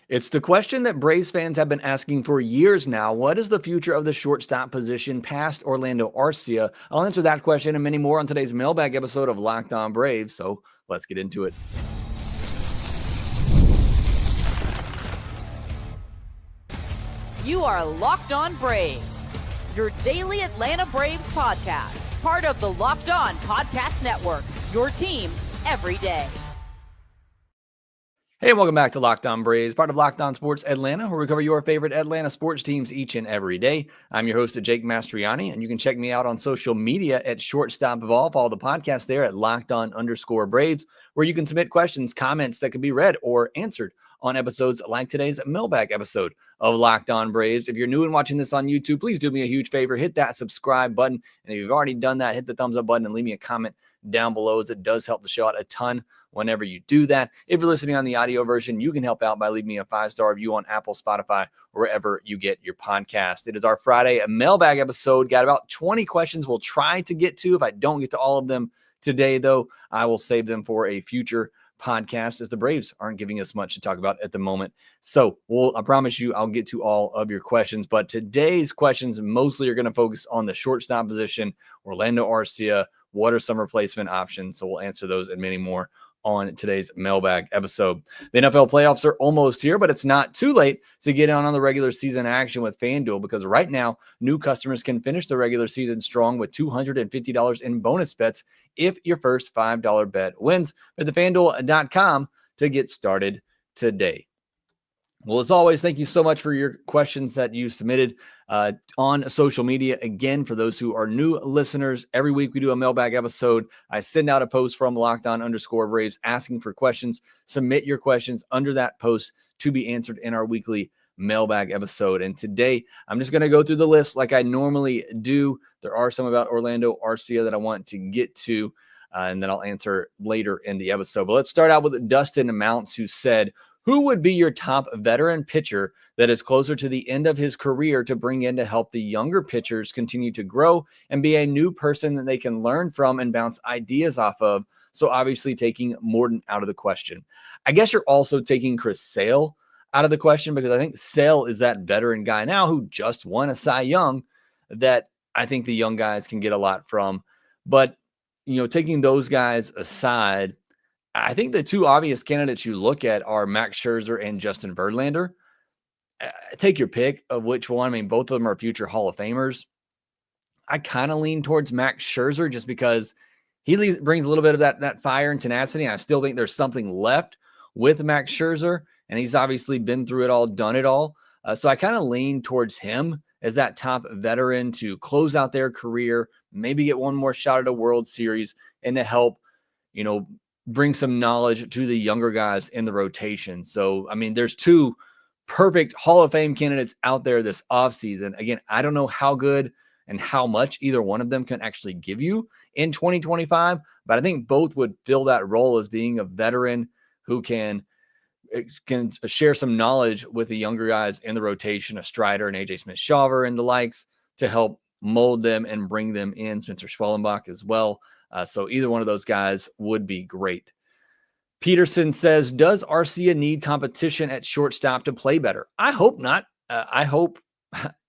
It's the question that Braves fans have been asking for years now. What is the future of the shortstop position past Orlando Arcia? I'll answer that question and many more on today's Mailbag episode of Locked On Braves. So let's get into it. You are Locked On Braves, your daily Atlanta Braves podcast, part of the Locked On Podcast Network, your team every day. Hey, welcome back to Locked On Braves, part of Locked On Sports Atlanta, where we cover your favorite Atlanta sports teams each and every day. I'm your host, Jake Mastriani, and you can check me out on social media at Shortstop Evolve. Follow the podcast there at LockedOn_Braves, where you can submit questions, comments that can be read or answered on episodes like today's Mailbag episode of Locked On Braves. If you're new and watching this on YouTube, please do me a huge favor. Hit that subscribe button. And if you've already done that, hit the thumbs up button and leave me a comment down below, as it does help the show out a ton whenever you do that. If you're listening on the audio version, you can help out by leaving me a 5-star review on Apple, Spotify, or wherever you get your podcast. It is our Friday Mailbag episode. Got about 20 questions we'll try to get to. If I don't get to all of them today, though, I will save them for a future podcast, as the Braves aren't giving us much to talk about at the moment. So I promise you I'll get to all of your questions, but today's questions mostly are going to focus on the shortstop position, Orlando Arcia. What are some replacement options? So we'll answer those and many more on today's Mailbag episode. The NFL playoffs are almost here, but it's not too late to get on the regular season action with FanDuel, because right now new customers can finish the regular season strong with $250 in bonus bets if your first $5 bet wins. Visit FanDuel.com to get started today. Well, as always, thank you so much for your questions that you submitted on social media. Again, for those who are new listeners, every week we do a Mailbag episode. I send out a post from LockedOn_Braves asking for questions. Submit your questions under that post to be answered in our weekly Mailbag episode. And today, I'm just going to go through the list like I normally do. There are some about Orlando Arcia that I want to get to, and then I'll answer later in the episode. But let's start out with Dustin Mounts, who said, who would be your top veteran pitcher that is closer to the end of his career to bring in to help the younger pitchers continue to grow and be a new person that they can learn from and bounce ideas off of? So obviously taking Morton out of the question. I guess you're also taking Chris Sale out of the question, because I think Sale is that veteran guy now who just won a Cy Young that I think the young guys can get a lot from. But, taking those guys aside, I think the two obvious candidates you look at are Max Scherzer and Justin Verlander. Take your pick of which one. I mean, both of them are future Hall of Famers. I kind of lean towards Max Scherzer just because he brings a little bit of that fire and tenacity. And I still think there's something left with Max Scherzer, and he's obviously been through it all, done it all. So I kind of lean towards him as that top veteran to close out their career, maybe get one more shot at a World Series, and to help, bring some knowledge to the younger guys in the rotation. So, I mean, there's two perfect Hall of Fame candidates out there this offseason. Again, I don't know how good and how much either one of them can actually give you in 2025, but I think both would fill that role as being a veteran who can share some knowledge with the younger guys in the rotation, a Strider and AJ Smith-Shawver and the likes, to help mold them and bring them in. Spencer Schwellenbach as well. So either one of those guys would be great. Peterson says, does Arcia need competition at shortstop to play better? I hope not. I hope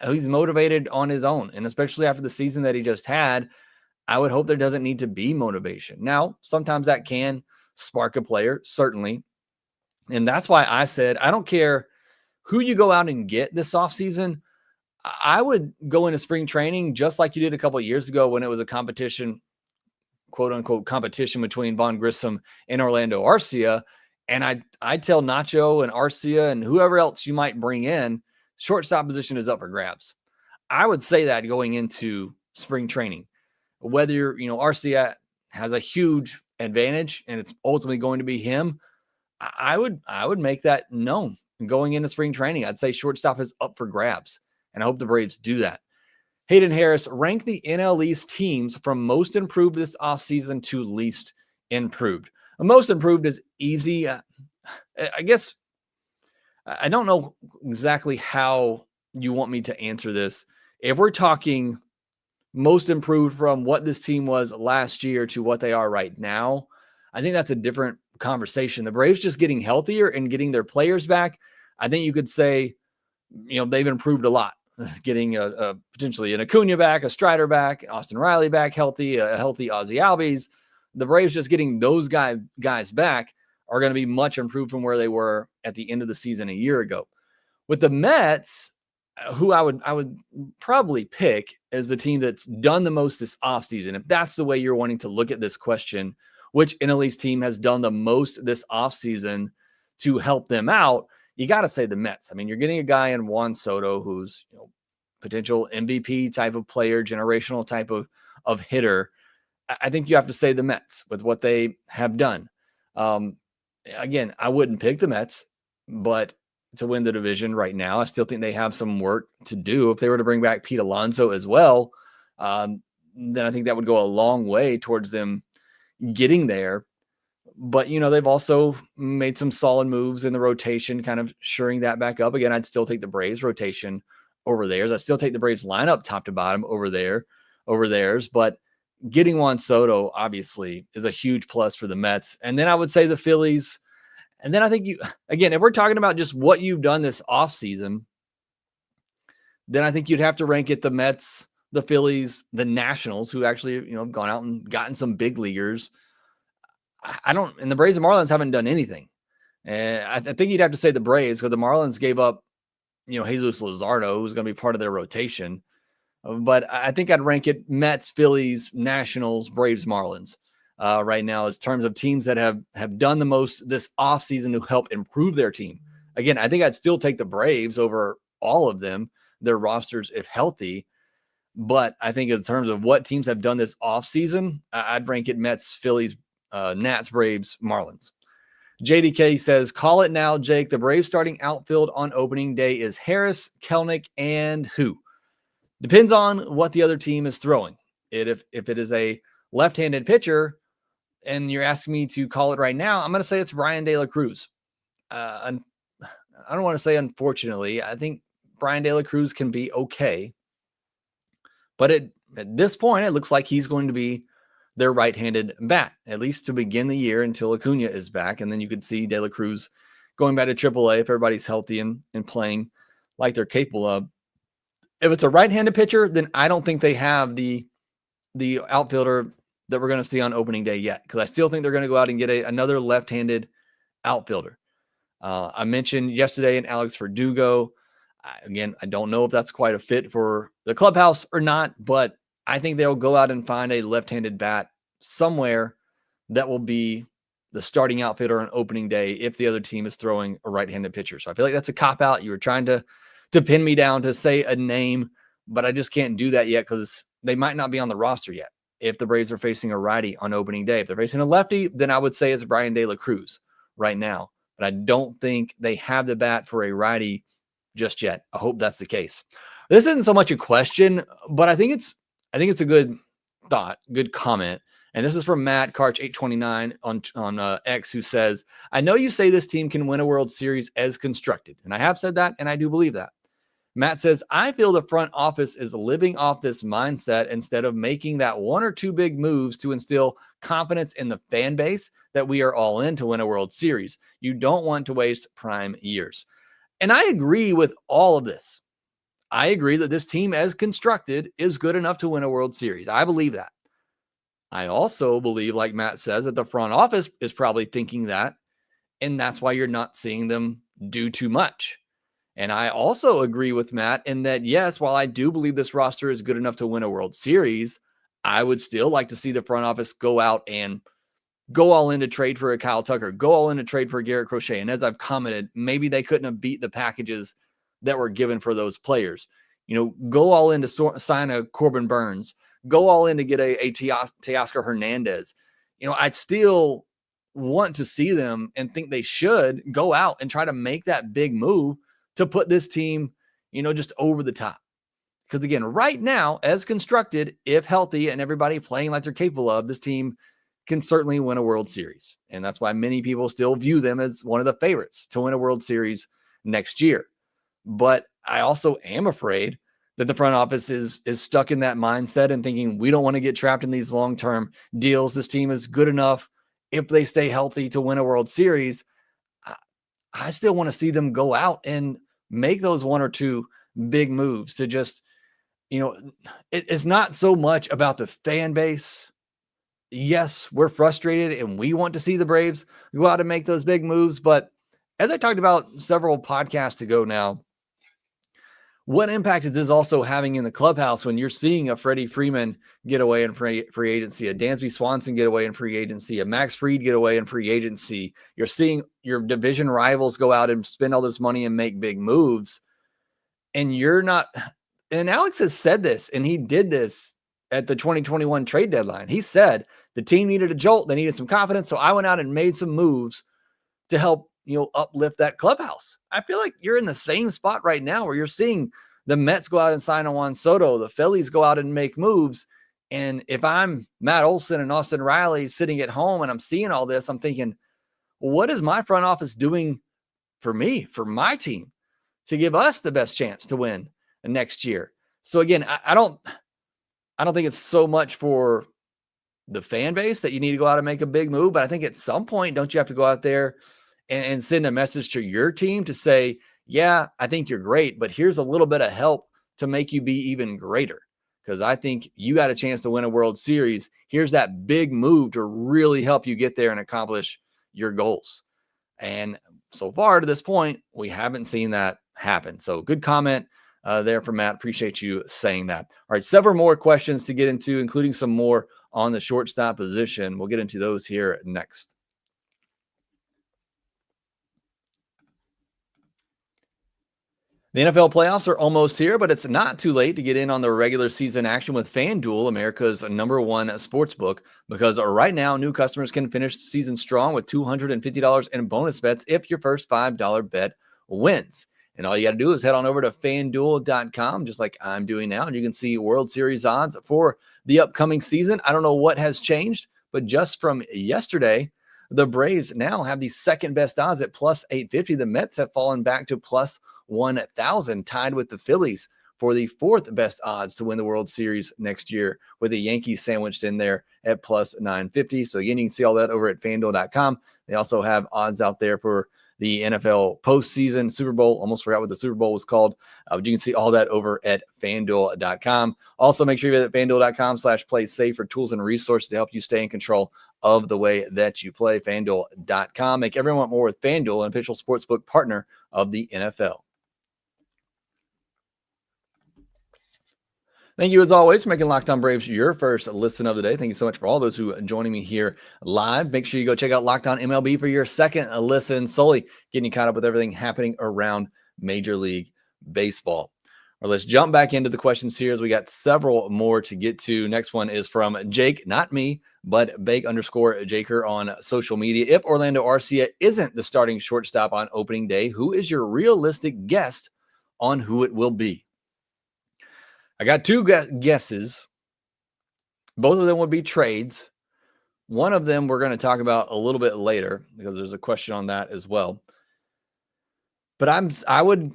he's motivated on his own. And especially after the season that he just had, I would hope there doesn't need to be motivation. Now, sometimes that can spark a player, certainly. And that's why I said, I don't care who you go out and get this offseason. I would go into spring training just like you did a couple of years ago when it was a competition, quote unquote competition, between Vaughn Grissom and Orlando Arcia. And I tell Nacho and Arcia and whoever else you might bring in, shortstop position is up for grabs. I would say that going into spring training, whether, Arcia has a huge advantage and it's ultimately going to be him, I would make that known going into spring training. I'd say shortstop is up for grabs, and I hope the Braves do that. Hayden Harris, rank the NL East teams from most improved this offseason to least improved. Most improved is easy. I guess I don't know exactly how you want me to answer this. If we're talking most improved from what this team was last year to what they are right now, I think that's a different conversation. The Braves just getting healthier and getting their players back, I think you could say, they've improved a lot. Getting potentially an Acuna back, a Strider back, Austin Riley back healthy, a healthy Ozzie Albies. The Braves just getting those guys back are going to be much improved from where they were at the end of the season a year ago. With the Mets, who I would probably pick as the team that's done the most this offseason, if that's the way you're wanting to look at this question, which NLE's team has done the most this offseason to help them out, you got to say the Mets. I mean, you're getting a guy in Juan Soto who's potential MVP type of player, generational type of hitter. I think you have to say the Mets with what they have done. Again, I wouldn't pick the Mets, but to win the division right now, I still think they have some work to do. If they were to bring back Pete Alonso as well, then I think that would go a long way towards them getting there. But, they've also made some solid moves in the rotation, kind of shoring that back up. Again, I'd still take the Braves rotation over theirs. I still take the Braves lineup top to bottom over theirs. But getting Juan Soto, obviously, is a huge plus for the Mets. And then I would say the Phillies. And then I think if we're talking about just what you've done this offseason, then I think you'd have to rank it the Mets, the Phillies, the Nationals, who actually, have gone out and gotten some big leaguers. And the Braves and Marlins haven't done anything. And I think you'd have to say the Braves, because the Marlins gave up, Jesus Luzardo, who's going to be part of their rotation. But I think I'd rank it Mets, Phillies, Nationals, Braves, Marlins right now as terms of teams that have done the most this offseason to help improve their team. Again, I think I'd still take the Braves over all of them, their rosters if healthy. But I think in terms of what teams have done this offseason, I'd rank it Mets, Phillies, Nats, Braves, Marlins. JDK says, call it now, Jake. The Braves starting outfield on opening day is Harris, Kelnick, and who? Depends on what the other team is throwing. If it is a left-handed pitcher and you're asking me to call it right now, I'm going to say it's Brian De La Cruz. I don't want to say unfortunately. I think Brian De La Cruz can be okay. But at this point, it looks like he's going to be their right-handed bat, at least to begin the year until Acuna is back. And then you could see De La Cruz going back to AAA if everybody's healthy and playing like they're capable of. If it's a right-handed pitcher, then I don't think they have the outfielder that we're going to see on opening day yet, because I still think they're going to go out and get another left-handed outfielder. I mentioned yesterday in Alex Verdugo. Again, I don't know if that's quite a fit for the clubhouse or not, but I think they'll go out and find a left-handed bat somewhere that will be the starting outfielder on opening day if the other team is throwing a right-handed pitcher. So I feel like that's a cop-out. You were trying to pin me down to say a name, but I just can't do that yet because they might not be on the roster yet if the Braves are facing a righty on opening day. If they're facing a lefty, then I would say it's Brian De La Cruz right now. But I don't think they have the bat for a righty just yet. I hope that's the case. This isn't so much a question, but I think it's a good thought, good comment. And this is from Matt Karch 829 on X, who says, I know you say this team can win a World Series as constructed. And I have said that, and I do believe that. Matt says, I feel the front office is living off this mindset instead of making that one or two big moves to instill confidence in the fan base that we are all in to win a World Series. You don't want to waste prime years. And I agree with all of this. I agree that this team as constructed is good enough to win a World Series. I believe that. I also believe, like Matt says, that the front office is probably thinking that, and that's why you're not seeing them do too much. And I also agree with Matt in that, yes, while I do believe this roster is good enough to win a World Series, I would still like to see the front office go out and go all in to trade for a Kyle Tucker, go all in to trade for Garrett Crochet. And as I've commented, maybe they couldn't have beat the packages that were given for those players. Go all in to sign a Corbin Burns, go all in to get a Teoscar Hernandez. I'd still want to see them and think they should go out and try to make that big move to put this team, just over the top. Because again, right now, as constructed, if healthy and everybody playing like they're capable of, this team can certainly win a World Series. And that's why many people still view them as one of the favorites to win a World Series next year. But I also am afraid that the front office is stuck in that mindset and thinking we don't want to get trapped in these long-term deals. This team is good enough if they stay healthy to win a World Series. I still want to see them go out and make those one or two big moves to just, it's not so much about the fan base. Yes, we're frustrated and we want to see the Braves go out and make those big moves. But as I talked about several podcasts ago now, what impact is this also having in the clubhouse when you're seeing a Freddie Freeman get away in free agency, a Dansby Swanson get away in free agency, a Max Fried get away in free agency? You're seeing your division rivals go out and spend all this money and make big moves. And you're not, and Alex has said this, and he did this at the 2021 trade deadline. He said the team needed a jolt. They needed some confidence. So I went out and made some moves to help, uplift that clubhouse. I feel like you're in the same spot right now where you're seeing the Mets go out and sign on Juan Soto. The Phillies go out and make moves. And if I'm Matt Olson and Austin Riley sitting at home and I'm seeing all this, I'm thinking, what is my front office doing for me, for my team, to give us the best chance to win next year? So again, I don't think it's so much for the fan base that you need to go out and make a big move, but I think at some point, don't you have to go out there and send a message to your team to say, yeah, I think you're great, but here's a little bit of help to make you be even greater. Because I think you got a chance to win a World Series. Here's that big move to really help you get there and accomplish your goals. And so far to this point, we haven't seen that happen. So good comment there from Matt. Appreciate you saying that. All right, several more questions to get into, including some more on the shortstop position. We'll get into those here next. The NFL playoffs are almost here, but it's not too late to get in on the regular season action with FanDuel, America's #1 sportsbook, because right now new customers can finish the season strong with $250 in bonus bets if your first $5 bet wins. And all you got to do is head on over to FanDuel.com, just like I'm doing now, and you can see World Series odds for the upcoming season. I don't know what has changed, but just from yesterday, the Braves now have the second best odds at plus 850. The Mets have fallen back to plus 1,000, tied with the Phillies for the fourth best odds to win the World Series next year, with the Yankees sandwiched in there at plus 950. So again, you can see all that over at FanDuel.com. They also have odds out there for the NFL postseason, Super Bowl. Almost forgot what the Super Bowl was called. But you can see all that over at FanDuel.com. Also, make sure you visit FanDuel.com/play-safe for tools and resources to help you stay in control of the way that you play. FanDuel.com. Make everyone want more with FanDuel, an official sportsbook partner of the NFL. Thank you, as always, for making Locked On Braves your first listen of the day. Thank you so much for all those who are joining me here live. Make sure you go check out Locked On MLB for your second listen, solely getting you caught up with everything happening around Major League Baseball. Or let's jump back into the questions here, as we got several more to get to. Next one is from Jake, not me, but Bake_Jaker on social media. If Orlando Arcia isn't the starting shortstop on opening day, who is your realistic guess on who it will be? I got two guesses. Both of them would be trades. One of them we're going to talk about a little bit later, because there's a question on that as well. But I would,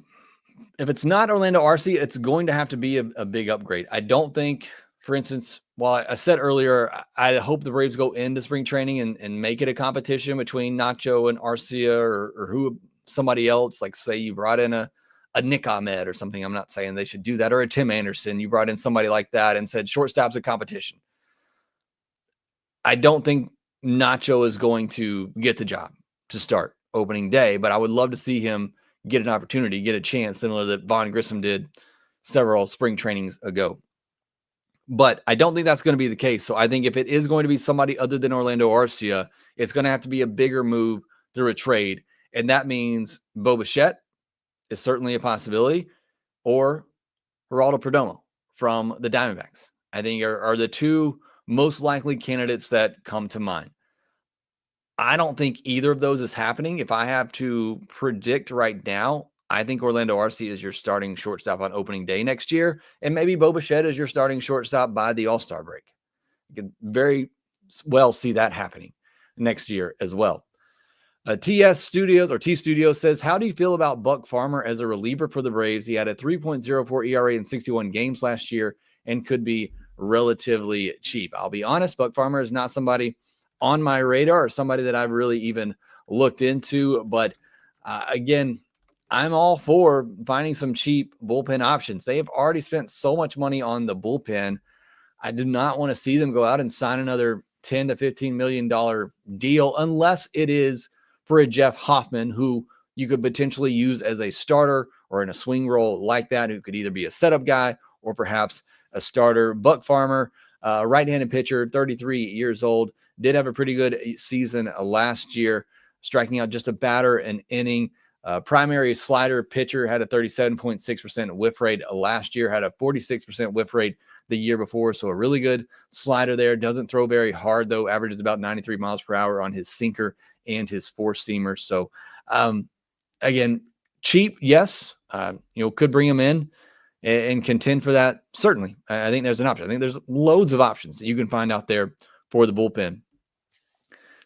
if it's not Orlando Arcia, it's going to have to be a big upgrade. I don't think, for instance, while I said earlier, I hope the Braves go into spring training and make it a competition between Nacho and Arcia, or somebody else. Like, say you brought in a Nick Ahmed or something. I'm not saying they should do that. Or a Tim Anderson. You brought in somebody like that and said shortstop's a competition. I don't think Nacho is going to get the job to start opening day, but I would love to see him get an opportunity, get a chance, similar that Vaughn Grissom did several spring trainings ago. But I don't think that's going to be the case. So I think if it is going to be somebody other than Orlando Arcia, it's going to have to be a bigger move through a trade. And that means Bo Bichette is certainly a possibility, or Geraldo Perdomo from the Diamondbacks. I think are the two most likely candidates that come to mind. I don't think either of those is happening. If I have to predict right now, I think Orlando Arcia is your starting shortstop on opening day next year, and maybe Bo Bichette is your starting shortstop by the All-Star break. You can very well see that happening next year as well. T Studios says, how do you feel about Buck Farmer as a reliever for the Braves? He had a 3.04 ERA in 61 games last year and could be relatively cheap. I'll be honest, Buck Farmer is not somebody on my radar or somebody that I've really even looked into, but Again, I'm all for finding some cheap bullpen options. They have already spent so much money on the bullpen. I do not want to see them go out and sign another $10 to $15 million deal unless it is for a Jeff Hoffman, who you could potentially use as a starter or in a swing role like that, who could either be a setup guy or perhaps a starter. Buck Farmer, right-handed pitcher, 33 years old, did have a pretty good season last year, striking out just a batter an inning. Primary slider pitcher, had a 37.6% whiff rate last year, had a 46% whiff rate the year before. So a really good slider there. Doesn't throw very hard, though. Averages about 93 miles per hour on his sinker and his four-seamer. So, again, cheap, yes. Could bring him in and contend for that. Certainly. I think there's an option. I think there's loads of options that you can find out there for the bullpen.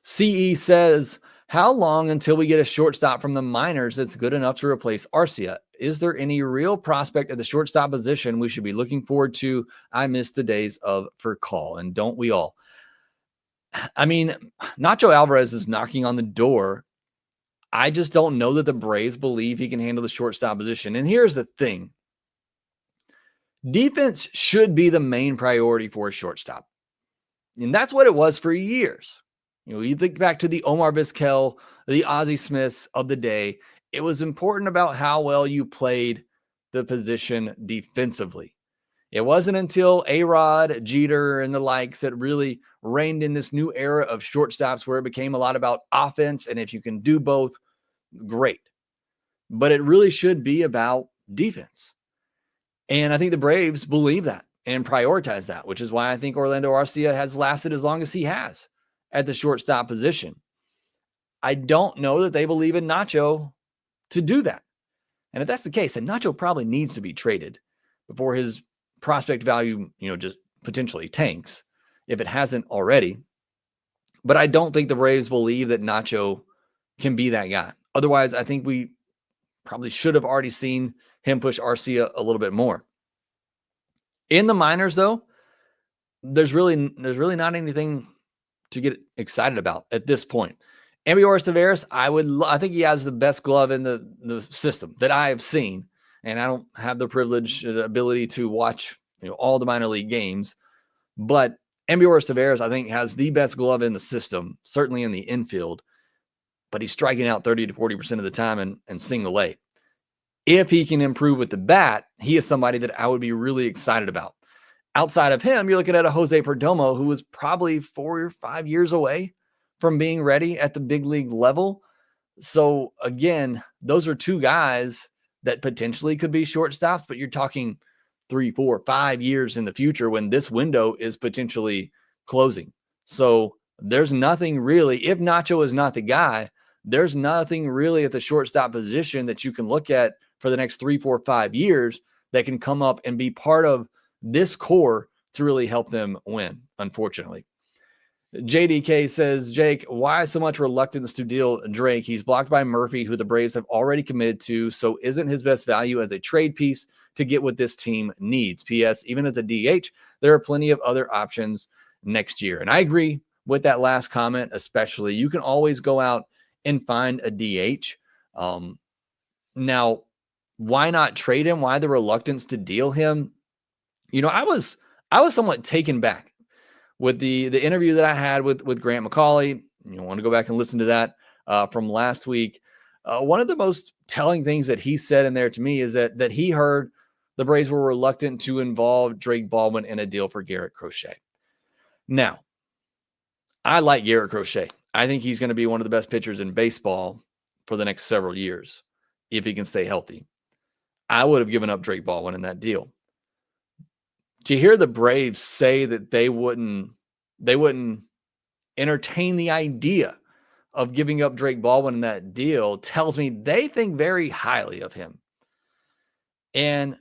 CE says, how long until we get a shortstop from the minors that's good enough to replace Arcia? Is there any real prospect at the shortstop position we should be looking forward to? I miss the days of Furcal, and don't we all? I mean, Nacho Alvarez is knocking on the door. I just don't know that the Braves believe he can handle the shortstop position. And here's the thing. Defense should be the main priority for a shortstop. And that's what it was for years. You think back to the Omar Vizquel, the Ozzie Smiths of the day. It was important about how well you played the position defensively. It wasn't until A-Rod, Jeter, and the likes that really reigned in this new era of shortstops where it became a lot about offense. And if you can do both, great. But it really should be about defense. And I think the Braves believe that and prioritize that, which is why I think Orlando Arcia has lasted as long as he has at the shortstop position. I don't know that they believe in Nacho to do that. And if that's the case, then Nacho probably needs to be traded before his prospect value, just potentially tanks if it hasn't already. But I don't think the Braves believe that Nacho can be that guy. Otherwise, I think we probably should have already seen him push Arcia a little bit more. In the minors, though, there's really not anything to get excited about at this point. Ambiorus Taveras, I think he has the best glove in the system that I have seen. And I don't have the privilege, the ability to watch all the minor league games. But Ambiorus Taveras, I think, has the best glove in the system, certainly in the infield. But he's striking out 30 to 40% of the time and single A. If he can improve with the bat, he is somebody that I would be really excited about. Outside of him, you're looking at a Jose Perdomo who was probably 4 or 5 years away from being ready at the big league level. So again, those are two guys that potentially could be shortstops, but you're talking 3, 4, 5 years in the future when this window is potentially closing. So there's nothing really, if Nacho is not the guy, there's nothing really at the shortstop position that you can look at for the next 3, 4, 5 years that can come up and be part of this core to really help them win, unfortunately. JDK says, Jake, why so much reluctance to deal Drake? He's blocked by Murphy, who the Braves have already committed to, so isn't his best value as a trade piece to get what this team needs. P.S. Even as a DH, there are plenty of other options next year. And I agree with that last comment, especially. You can always go out and find a DH. Now, why not trade him? Why the reluctance to deal him? I was somewhat taken back with the interview that I had with Grant McCauley. You want to go back and listen to that from last week. One of the most telling things that he said in there to me is that he heard the Braves were reluctant to involve Drake Baldwin in a deal for Garrett Crochet. Now, I like Garrett Crochet. I think he's going to be one of the best pitchers in baseball for the next several years if he can stay healthy. I would have given up Drake Baldwin in that deal. To hear the Braves say that they wouldn't entertain the idea of giving up Drake Baldwin in that deal tells me they think very highly of him. And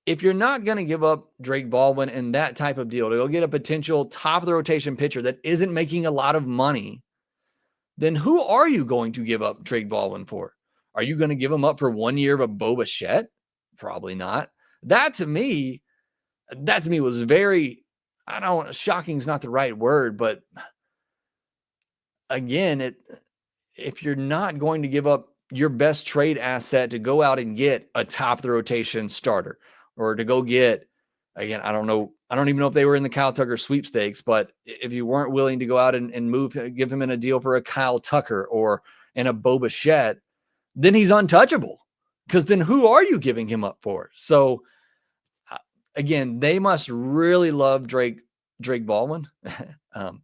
if you're not going to give up Drake Baldwin in that type of deal to go get a potential top of the rotation pitcher that isn't making a lot of money, then who are you going to give up Drake Baldwin for? Are you going to give him up for 1 year of a Bo Bichette? Probably not. That to me was very, shocking is not the right word, but again, if you're not going to give up your best trade asset to go out and get a top of the rotation starter, or to go get, again, I don't even know if they were in the Kyle Tucker sweepstakes, but if you weren't willing to go out and give him in a deal for a Kyle Tucker or in a Bo Bichette, then he's untouchable, because then who are you giving him up for? So again, they must really love Drake Baldwin. I'm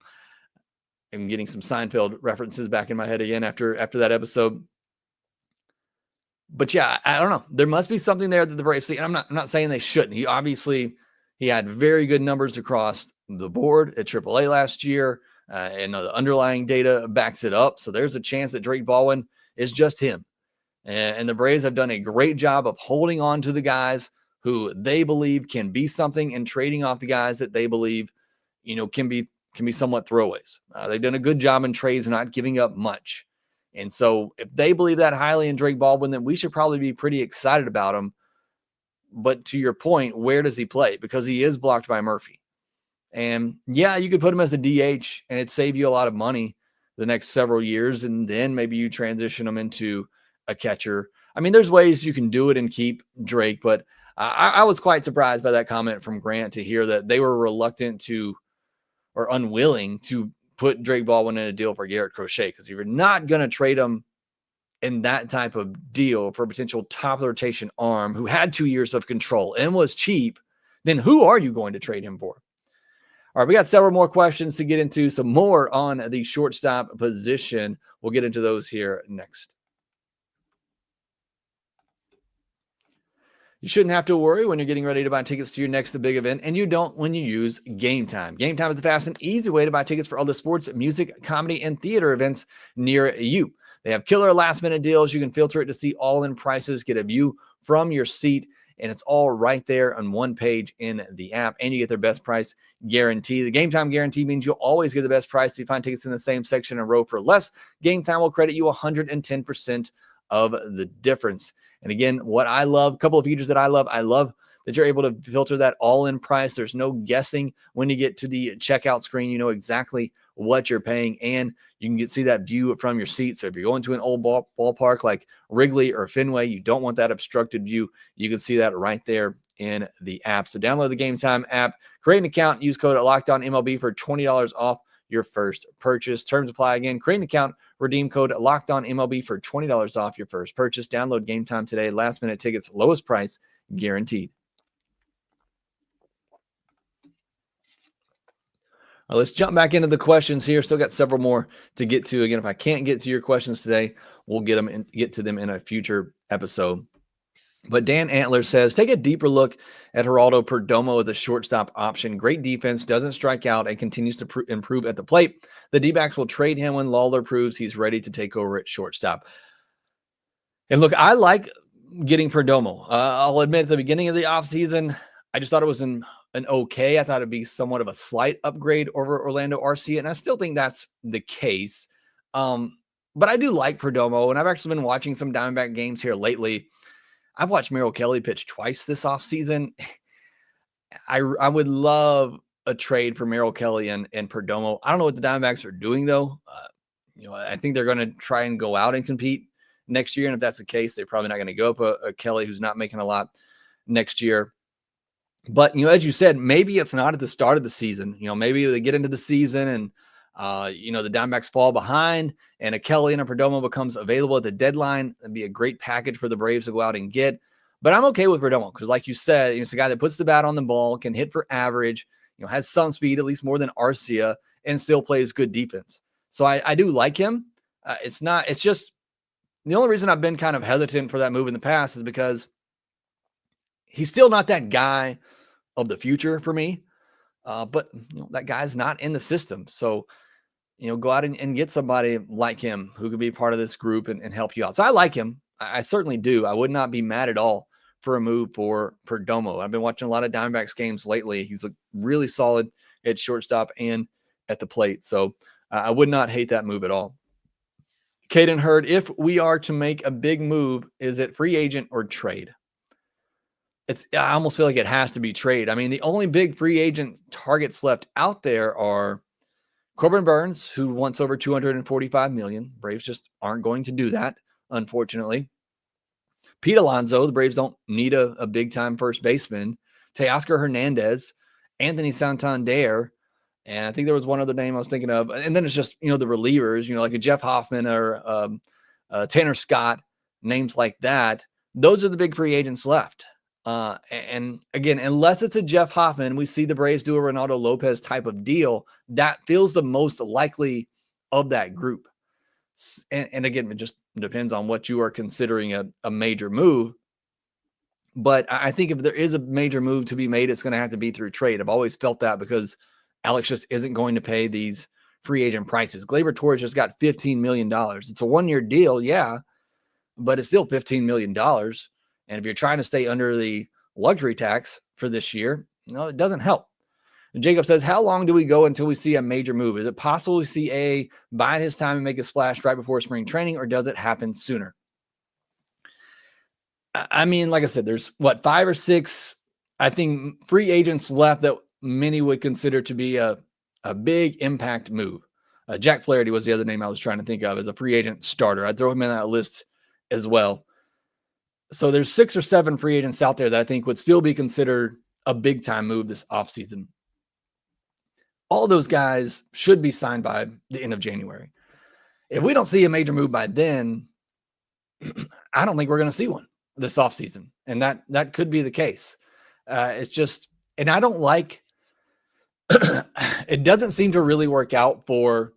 getting some Seinfeld references back in my head again after that episode. But yeah, I don't know. There must be something there that the Braves see. And I'm not saying they shouldn't. He had very good numbers across the board at AAA last year, and the underlying data backs it up. So there's a chance that Drake Baldwin is just him. And the Braves have done a great job of holding on to the guys who they believe can be something, and trading off the guys that they believe, can be somewhat throwaways. They've done a good job in trades, not giving up much. And so if they believe that highly in Drake Baldwin, then we should probably be pretty excited about him. But to your point, where does he play? Because he is blocked by Murphy. And yeah, you could put him as a DH and it'd save you a lot of money the next several years. And then maybe you transition him into a catcher. I mean, there's ways you can do it and keep Drake, but I was quite surprised by that comment from Grant to hear that they were reluctant to, or unwilling to, put Drake Baldwin in a deal for Garrett Crochet. Because if you're not going to trade him in that type of deal for a potential top of the rotation arm who had 2 years of control and was cheap, then who are you going to trade him for? All right, we got several more questions to get into, some more on the shortstop position. We'll get into those here next. You shouldn't have to worry when you're getting ready to buy tickets to your next big event, and you don't when you use Gametime. Gametime is a fast and easy way to buy tickets for all the sports, music, comedy, and theater events near you. They have killer last-minute deals. You can filter it to see all-in prices, get a view from your seat, and it's all right there on one page in the app, and you get their best price guarantee. The Gametime guarantee means you'll always get the best price. If you find tickets in the same section and row for less, Gametime will credit you 110% of the difference. And again, what I love, a couple of features that I love that you're able to filter that all-in price. There's no guessing when you get to the checkout screen. You know exactly what you're paying, and you can see that view from your seat. So if you're going to an old ballpark like Wrigley or Fenway, you don't want that obstructed view. You can see that right there in the app. So download the Gametime app, create an account, use code LOCKEDONMLB for $20 off your first purchase. Terms apply. Again, create an account, redeem code LOCKEDONMLB for $20 off your first purchase. Download Gametime today. Last minute tickets, lowest price guaranteed. All right, let's jump back into the questions here. Still got several more to get to. Again, if I can't get to your questions today, we'll get to them in a future episode. But Dan Antler says, take a deeper look at Geraldo Perdomo as a shortstop option. Great defense, doesn't strike out, and continues to improve at the plate. The D-backs will trade him when Lawler proves he's ready to take over at shortstop. And look, I like getting Perdomo. I'll admit at the beginning of the offseason, I just thought it was an okay. I thought it'd be somewhat of a slight upgrade over Orlando Arcia, and I still think that's the case. But I do like Perdomo, and I've actually been watching some Diamondback games here lately. I've watched Merrill Kelly pitch twice this offseason. I would love a trade for Merrill Kelly and Perdomo. I don't know what the Diamondbacks are doing, though. I think they're going to try and go out and compete next year. And if that's the case, they're probably not going to go up a Kelly who's not making a lot next year. But, as you said, maybe it's not at the start of the season. Maybe they get into the season and, the Diamondbacks fall behind and a Kelly and a Perdomo becomes available at the deadline. That'd be a great package for the Braves to go out and get. But I'm okay with Perdomo because, like you said, it's a guy that puts the bat on the ball, can hit for average, has some speed, at least more than Arcia, and still plays good defense. So I do like him. It's just the only reason I've been kind of hesitant for that move in the past is because he's still not that guy of the future for me. But that guy's not in the system. So, go out and get somebody like him who could be part of this group and help you out. So I like him. I certainly do. I would not be mad at all for a move for Perdomo. I've been watching a lot of Diamondbacks games lately. He's looked really solid at shortstop and at the plate. So I would not hate that move at all. Caden Hurd, if we are to make a big move, is it free agent or trade? I almost feel like it has to be trade. I mean, the only big free agent targets left out there are Corbin Burns, who wants over $245 million. Braves just aren't going to do that, unfortunately. Pete Alonso, the Braves don't need a big-time first baseman. Teoscar Hernandez, Anthony Santander, and I think there was one other name I was thinking of. And then it's just, the relievers, like a Jeff Hoffman or Tanner Scott, names like that. Those are the big free agents left. And again, unless it's a Jeff Hoffman, we see the Braves do a Ronaldo Lopez type of deal, that feels the most likely of that group. And again, it just depends on what you are considering a major move. But I think if there is a major move to be made, it's going to have to be through trade. I've always felt that because Alex just isn't going to pay these free agent prices. Gleyber Torres just got $15 million. It's a one-year deal, yeah, but it's still $15 million. And if you're trying to stay under the luxury tax for this year, it doesn't help. Jacob says, how long do we go until we see a major move? Is it possible we see A bide his time and make a splash right before spring training, or does it happen sooner? I mean, like I said, there's 5 or 6, I think, free agents left that many would consider to be a big impact move. Jack Flaherty was the other name I was trying to think of as a free agent starter. I'd throw him in that list as well. So there's 6 or 7 free agents out there that I think would still be considered a big time move this offseason. All those guys should be signed by the end of January. If we don't see a major move by then, I don't think we're going to see one this offseason. And that could be the case. It's just, and I don't like, it doesn't seem to really work out for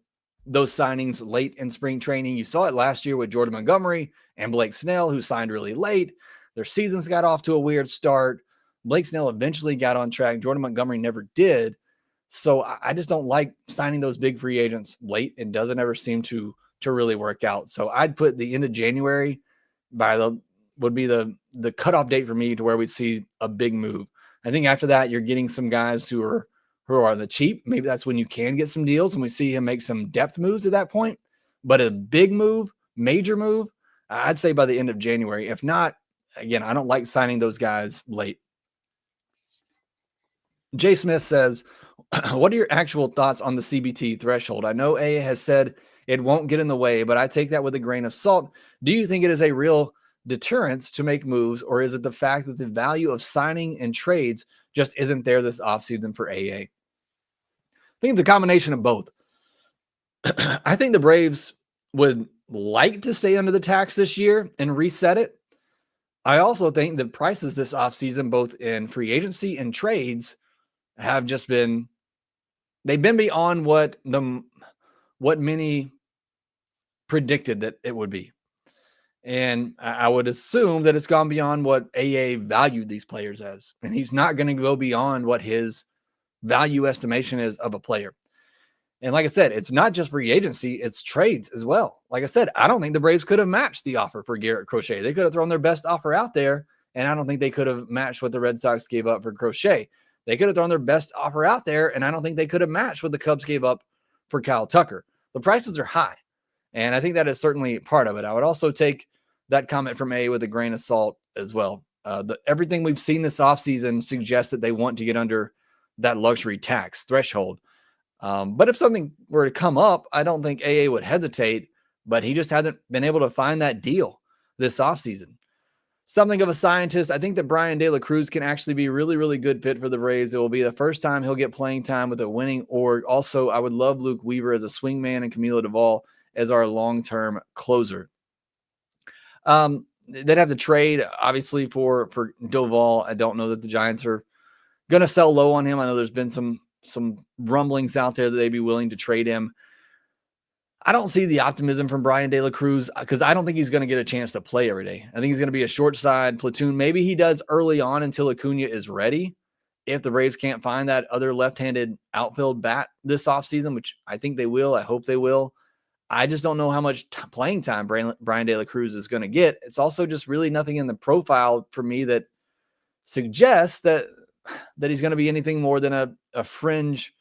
those signings late in spring training. You saw it last year with Jordan Montgomery and Blake Snell, who signed really late. Their seasons got off to a weird start. Blake Snell eventually got on track. Jordan Montgomery never did. So I just don't like signing those big free agents late. It doesn't ever seem to really work out. So I'd put the end of January would be the cutoff date for me to where we'd see a big move. I think after that, you're getting some guys who are on the cheap. Maybe that's when you can get some deals and we see him make some depth moves at that point. But a big move, major move, I'd say by the end of January. If not, again, I don't like signing those guys late. Jay Smith says, what are your actual thoughts on the CBT threshold? I know AA has said it won't get in the way, but I take that with a grain of salt. Do you think it is a real deterrence to make moves, or is it the fact that the value of signing and trades just isn't there this offseason for AA? I think it's a combination of both. I think the Braves would like to stay under the tax this year and reset it. I also think the prices this offseason, both in free agency and trades, have just been, they've been beyond what many predicted that it would be. And I would assume that it's gone beyond what AA valued these players as. And he's not going to go beyond what his value estimation is of a player. And like I said, it's not just free agency, it's trades as well. Like I said, I don't think the Braves could have matched the offer for Garrett Crochet. They could have thrown their best offer out there, and I don't think they could have matched what the Red Sox gave up for Crochet. They could have thrown their best offer out there, and I don't think they could have matched what the Cubs gave up for Kyle Tucker. The prices are high, and I think that is certainly part of it. I would also take that comment from A with a grain of salt as well. Everything we've seen this offseason suggests that they want to get under that luxury tax threshold. But if something were to come up, I don't think AA would hesitate, but he just hasn't been able to find that deal this offseason. Something of a scientist, I think that Brian De La Cruz can actually be a really, really good fit for the Braves. It will be the first time he'll get playing time with a winning org. Also, I would love Luke Weaver as a swingman and Camilo Duvall as our long-term closer. They'd have to trade, obviously, for Duvall. I don't know that the Giants are going to sell low on him. I know there's been some rumblings out there that they'd be willing to trade him. I don't see the optimism from Brian De La Cruz because I don't think he's going to get a chance to play every day. I think he's going to be a short side platoon. Maybe he does early on until Acuna is ready. If the Braves can't find that other left-handed outfield bat this offseason, which I think they will, I hope they will. I just don't know how much playing time Brian De La Cruz is going to get. It's also just really nothing in the profile for me that suggests that he's going to be anything more than a fringe,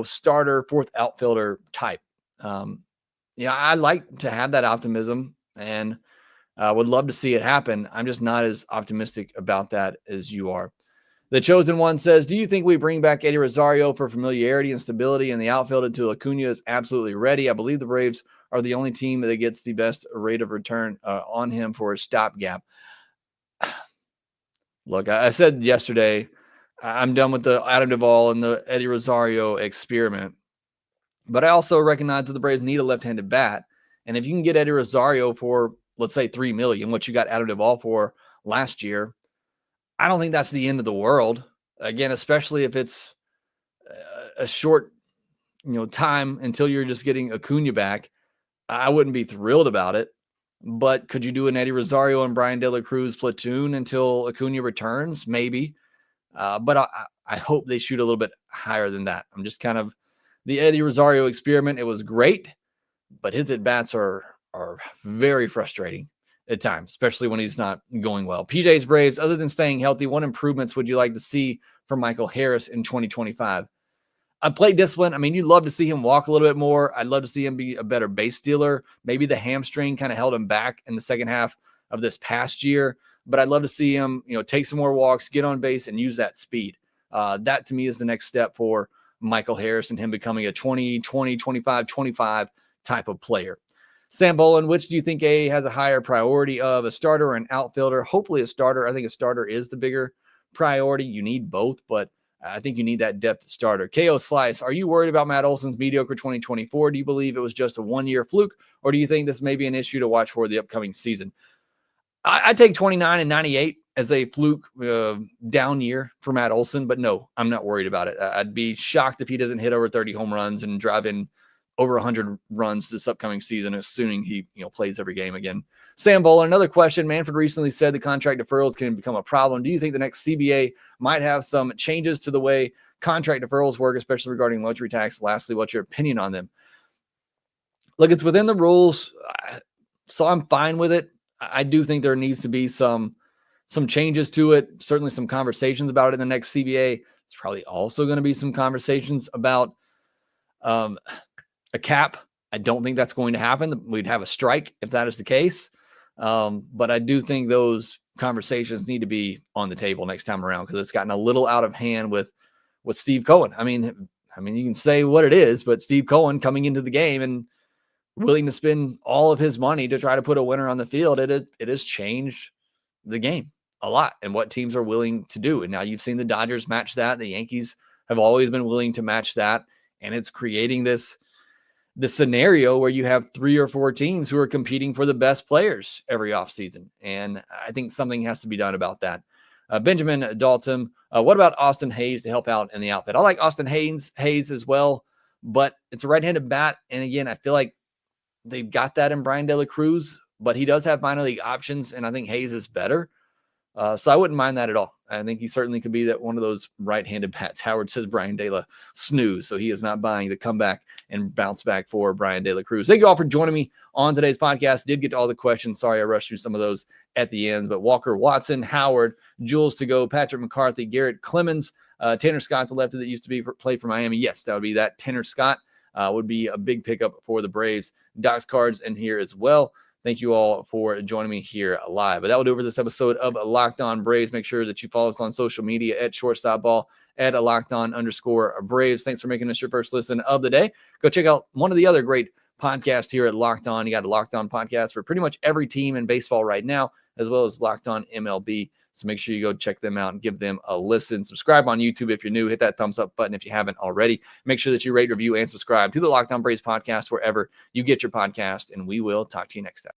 starter, fourth outfielder type. I like to have that optimism and would love to see it happen. I'm just not as optimistic about that as you are. The Chosen One says, do you think we bring back Eddie Rosario for familiarity and stability in the outfield until Acuna is absolutely ready? I believe the Braves are the only team that gets the best rate of return on him for a stopgap. Look, I said yesterday, I'm done with the Adam Duvall and the Eddie Rosario experiment. But I also recognize that the Braves need a left-handed bat. And if you can get Eddie Rosario for, let's say, $3 million, what you got Adam Duvall for last year, I don't think that's the end of the world. Again, especially if it's a short, time until you're just getting Acuna back. I wouldn't be thrilled about it. But could you do an Eddie Rosario and Brian De La Cruz platoon until Acuna returns? Maybe. But I hope they shoot a little bit higher than that. I'm just kind of the Eddie Rosario experiment. It was great, but his at-bats are very frustrating at times, especially when he's not going well. PJ's Braves, other than staying healthy, what improvements would you like to see from Michael Harris in 2025? Plate discipline. I mean, you'd love to see him walk a little bit more. I'd love to see him be a better base stealer. Maybe the hamstring kind of held him back in the second half of this past year, but I'd love to see him, take some more walks, get on base, and use that speed. That to me is the next step for Michael Harris and him becoming a 25 type of player. Sam Bolin, which do you think has a higher priority of, a starter or an outfielder? Hopefully a starter. I think a starter is the bigger priority. You need both, but I think you need that depth starter. KO Slice, are you worried about Matt Olson's mediocre 2024? Do you believe it was just a one-year fluke, or do you think this may be an issue to watch for the upcoming season? I take 29 and 98 as a fluke down year for Matt Olson, but no, I'm not worried about it. I'd be shocked if he doesn't hit over 30 home runs and drive in over 100 runs this upcoming season, assuming he plays every game again. Sam Bowler, another question. Manfred recently said the contract deferrals can become a problem. Do you think the next CBA might have some changes to the way contract deferrals work, especially regarding luxury tax? Lastly, what's your opinion on them? Look, it's within the rules, so I'm fine with it. I do think there needs to be some changes to it, certainly some conversations about it in the next CBA. There's probably also going to be some conversations about a cap. I don't think that's going to happen. We'd have a strike if that is the case. But I do think those conversations need to be on the table next time around, because it's gotten a little out of hand with Steve Cohen. I mean, you can say what it is, but Steve Cohen coming into the game and willing to spend all of his money to try to put a winner on the field, it has changed the game a lot and what teams are willing to do. And now you've seen the Dodgers match that. The Yankees have always been willing to match that. And it's creating this scenario where you have 3 or 4 teams who are competing for the best players every offseason. And I think something has to be done about that. Benjamin Dalton, what about Austin Hayes to help out in the outfit? I like Austin Hayes as well, but it's a right-handed bat. And again, I feel like they've got that in Brian De La Cruz, but he does have minor league options, and I think Hayes is better. So I wouldn't mind that at all. I think he certainly could be that one of those right-handed bats. Howard says Brian De La snooze, so he is not buying the comeback and bounce back for Brian De La Cruz. Thank you all for joining me on today's podcast. Did get to all the questions. Sorry I rushed through some of those at the end, but Walker Watson, Howard, Jules to go, Patrick McCarthy, Garrett Clemens, Tanner Scott, the lefty that used to play for Miami. Yes, that would be that. Tanner Scott would be a big pickup for the Braves. Doc's cards in here as well. Thank you all for joining me here live. But that will do it for this episode of Locked On Braves. Make sure that you follow us on social media at Shortstop Ball, at @LockedOn_Braves. Thanks for making us your first listen of the day. Go check out one of the other great podcasts here at Locked On. You got a Locked On podcast for pretty much every team in baseball right now, as well as Locked On MLB. So make sure you go check them out and give them a listen. Subscribe on YouTube if you're new. Hit that thumbs up button if you haven't already. Make sure that you rate, review, and subscribe to the Locked On Braves podcast wherever you get your podcast, and we will talk to you next time.